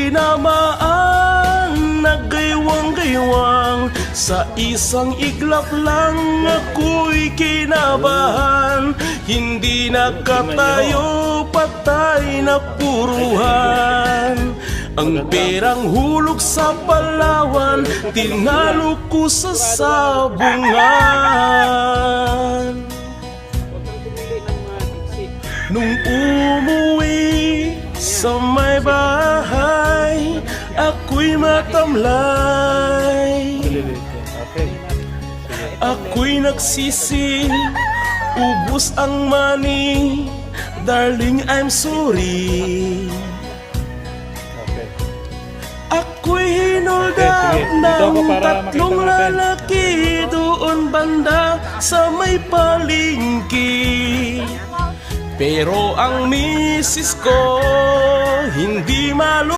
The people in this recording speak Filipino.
tinamaan, naggaywang-gaywang. Sa isang iglap lang ako'y kinabahan. Hindi nakatayo, patay na puruhan. Ang perang hulog sa Palawan, tinalo ko sa sabungan. Nung umuwi sa may bahay, ako'y matamlay. Ako'y nagsisi, ubos ang money. Darling, I'm sorry. Ako'y hinuldak ng tatlong lalaki doon banda sa may palengke. Pero ang misis ko hindi malo.